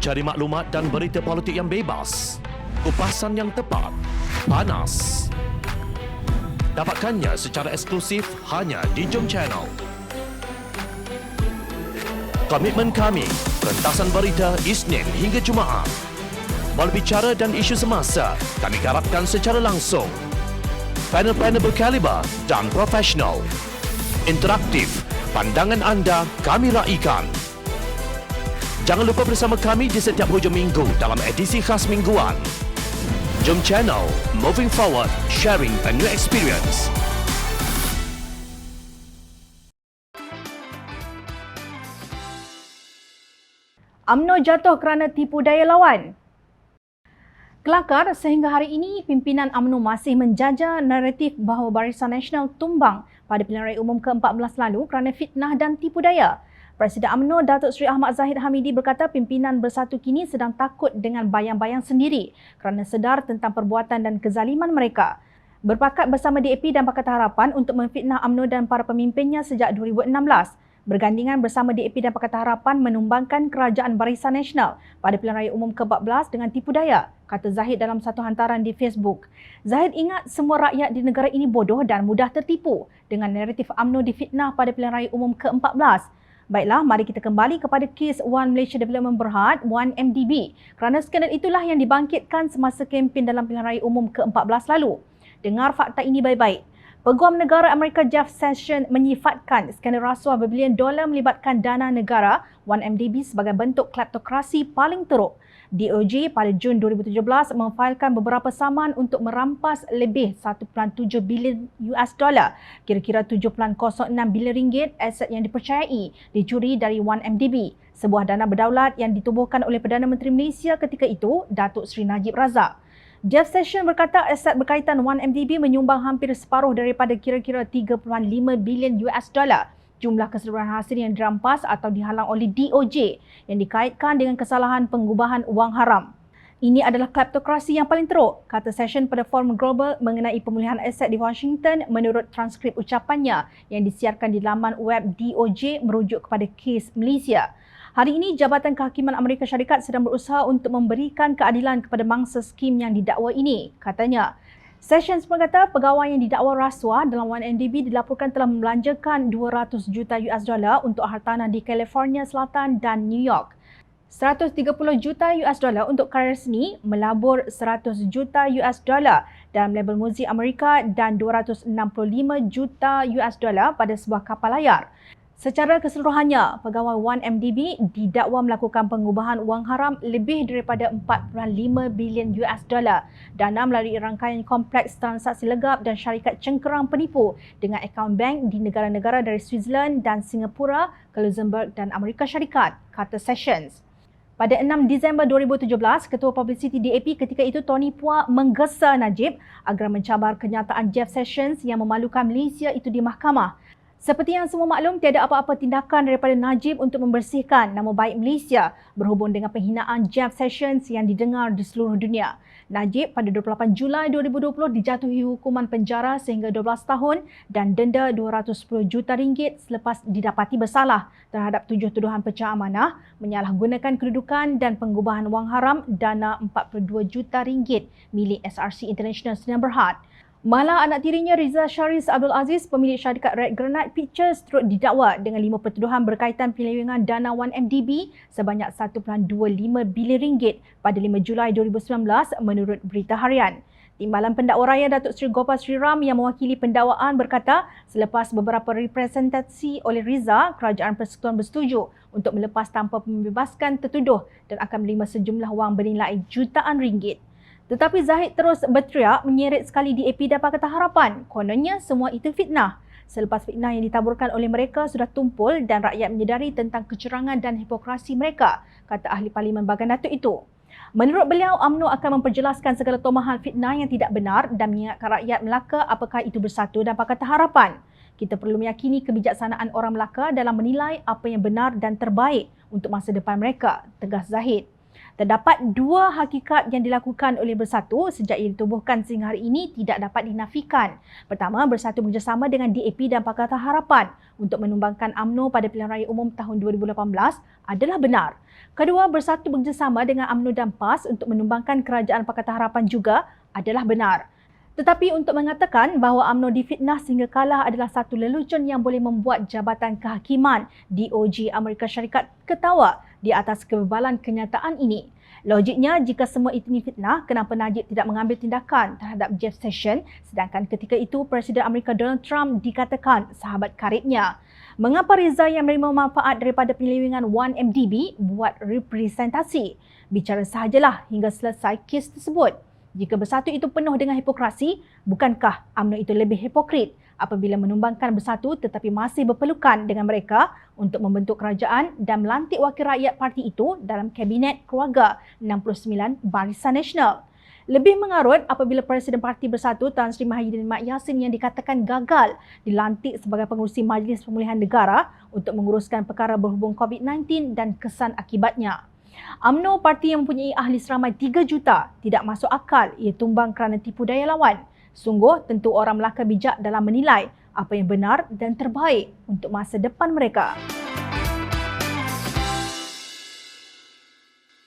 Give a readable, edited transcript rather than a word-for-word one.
Cari maklumat dan berita politik yang bebas, kupasan yang tepat, panas. Dapatkannya secara eksklusif hanya di Jom Channel. Komitmen kami, pentasan berita Isnin hingga Jumaat. Berbicara dan isu semasa, kami garapkan secara langsung. Panel-panel berkaliber dan profesional. Interaktif, pandangan anda kami raikan. Jangan lupa bersama kami di setiap hujung minggu dalam edisi khas mingguan. Jom Channel, moving forward, sharing a new experience. UMNO jatuh kerana tipu daya lawan. Kelakar, sehingga hari ini pimpinan UMNO masih menjaja naratif bahawa Barisan Nasional tumbang pada pilihan raya umum ke-14 lalu kerana fitnah dan tipu daya. Presiden UMNO Datuk Seri Ahmad Zahid Hamidi berkata pimpinan Bersatu kini sedang takut dengan bayang-bayang sendiri kerana sedar tentang perbuatan dan kezaliman mereka. Berpakat bersama DAP dan Pakatan Harapan untuk memfitnah UMNO dan para pemimpinnya sejak 2016. Bergandingan bersama DAP dan Pakatan Harapan menumbangkan kerajaan Barisan Nasional pada pilihan raya umum ke-14 dengan tipu daya, kata Zahid dalam satu hantaran di Facebook. Zahid ingat semua rakyat di negara ini bodoh dan mudah tertipu dengan naratif UMNO difitnah pada pilihan raya umum ke-14. Baiklah, mari kita kembali kepada kes One Malaysia Development Berhad, 1MDB. Kerana skandal itulah yang dibangkitkan semasa kempen dalam pilihan raya umum ke-14 lalu. Dengar fakta ini baik-baik. Peguam Negara Amerika Jeff Sessions menyifatkan skandal rasuah berbilion dolar melibatkan dana negara 1MDB sebagai bentuk kleptokrasi paling teruk. DOJ pada Jun 2017 memfailkan beberapa saman untuk merampas lebih 1.7 bilion US dolar, kira-kira 7.06 bilion ringgit aset yang dipercayai dicuri dari 1MDB, sebuah dana berdaulat yang ditubuhkan oleh Perdana Menteri Malaysia ketika itu, Datuk Seri Najib Razak. Jeff Sessions berkata aset berkaitan 1MDB menyumbang hampir separuh daripada kira-kira 3.5 bilion US dolar. Jumlah keseluruhan hasil yang dirampas atau dihalang oleh DOJ yang dikaitkan dengan kesalahan pengubahan wang haram. Ini adalah kleptokrasi yang paling teruk, kata Sessions pada Forum Global mengenai pemulihan aset di Washington menurut transkrip ucapannya yang disiarkan di laman web DOJ merujuk kepada kes Malaysia. Hari ini, Jabatan Kehakiman Amerika Syarikat sedang berusaha untuk memberikan keadilan kepada mangsa skim yang didakwa ini, katanya. Sessions berkata pegawai yang didakwa rasuah dalam 1MDB dilaporkan telah membelanjakan 200 juta US dolar untuk hartanah di California Selatan dan New York. 130 juta US dolar untuk karya seni, melabur 100 juta US dolar dalam label muzik Amerika dan 265 juta US dolar pada sebuah kapal layar. Secara keseluruhannya, pegawai 1MDB didakwa melakukan pengubahan wang haram lebih daripada 4.5 bilion US dolar dana melalui rangkaian kompleks transaksi legap dan syarikat cengkerang penipu dengan akaun bank di negara-negara dari Switzerland dan Singapura ke Luxembourg dan Amerika Syarikat, kata Sessions. Pada 6 Disember 2017, Ketua Publicity DAP ketika itu Tony Phua menggesa Najib agar mencabar kenyataan Jeff Sessions yang memalukan Malaysia itu di mahkamah. Seperti yang semua maklum, tiada apa-apa tindakan daripada Najib untuk membersihkan nama baik Malaysia berhubung dengan penghinaan Jeff Sessions yang didengar di seluruh dunia. Najib pada 28 Julai 2020 dijatuhi hukuman penjara sehingga 12 tahun dan denda 210 juta ringgit selepas didapati bersalah terhadap 7 tuduhan pecah amanah, menyalahgunakan kedudukan dan pengubahan wang haram dana 42 juta ringgit milik SRC International Sdn Bhd. Malah anak tirinya Riza Sharis Abdul Aziz, pemilik syarikat Red Granite Pictures, turut didakwa dengan 5 pertuduhan berkaitan penyelewengan dana 1MDB sebanyak 1.25 bilion ringgit pada 5 Julai 2019 menurut Berita Harian. Timbalan Pendakwa Raya Datuk Seri Gopal Sri Ram yang mewakili pendakwaan berkata selepas beberapa representasi oleh Riza, Kerajaan Persekutuan bersetuju untuk melepas tanpa membebaskan tertuduh dan akan menerima sejumlah wang bernilai jutaan ringgit. Tetapi Zahid terus berteriak menyeret sekali DAP dan Pakatan Harapan. Kononnya semua itu fitnah. Selepas fitnah yang ditaburkan oleh mereka sudah tumpul dan rakyat menyedari tentang kecurangan dan hipokrasi mereka, kata Ahli Parlimen Bagan Datuk itu. Menurut beliau, UMNO akan memperjelaskan segala tomahan fitnah yang tidak benar dan mengingatkan rakyat Melaka apakah itu Bersatu dan Pakatan Harapan. Kita perlu meyakini kebijaksanaan orang Melaka dalam menilai apa yang benar dan terbaik untuk masa depan mereka, tegas Zahid. Terdapat dua hakikat yang dilakukan oleh Bersatu sejak ia ditubuhkan sehingga hari ini tidak dapat dinafikan. Pertama, Bersatu bekerjasama dengan DAP dan Pakatan Harapan untuk menumbangkan UMNO pada pilihan raya umum tahun 2018 adalah benar. Kedua bersatu bekerjasama dengan UMNO dan PAS untuk menumbangkan kerajaan Pakatan Harapan juga adalah benar. Tetapi untuk mengatakan bahawa UMNO difitnah sehingga kalah adalah satu lelucon yang boleh membuat Jabatan Kehakiman DOJ Amerika Syarikat ketawa di atas kebebalan kenyataan ini. Logiknya, jika semua itu fitnah, kenapa Najib tidak mengambil tindakan terhadap Jeff Sessions sedangkan ketika itu Presiden Amerika Donald Trump dikatakan sahabat karibnya? Mengapa Reza yang menerima manfaat daripada penyelewengan 1MDB buat representasi? Bicara sahajalah hingga selesai kes tersebut. Jika bersatu itu penuh dengan hipokrasi, bukankah UMNO itu lebih hipokrit apabila menumbangkan bersatu tetapi masih berpelukan dengan mereka untuk membentuk kerajaan dan melantik wakil rakyat parti itu dalam Kabinet Keluarga 69 Barisan Nasional? Lebih mengarut apabila Presiden Parti Bersatu Tan Sri Mahyudin Mat Yassin yang dikatakan gagal dilantik sebagai pengerusi Majlis Pemulihan Negara untuk menguruskan perkara berhubung COVID-19 dan kesan akibatnya. UMNO, parti yang mempunyai ahli seramai 3 juta, tidak masuk akal ia tumbang kerana tipu daya lawan. Sungguh tentu orang Melaka bijak dalam menilai apa yang benar dan terbaik untuk masa depan mereka.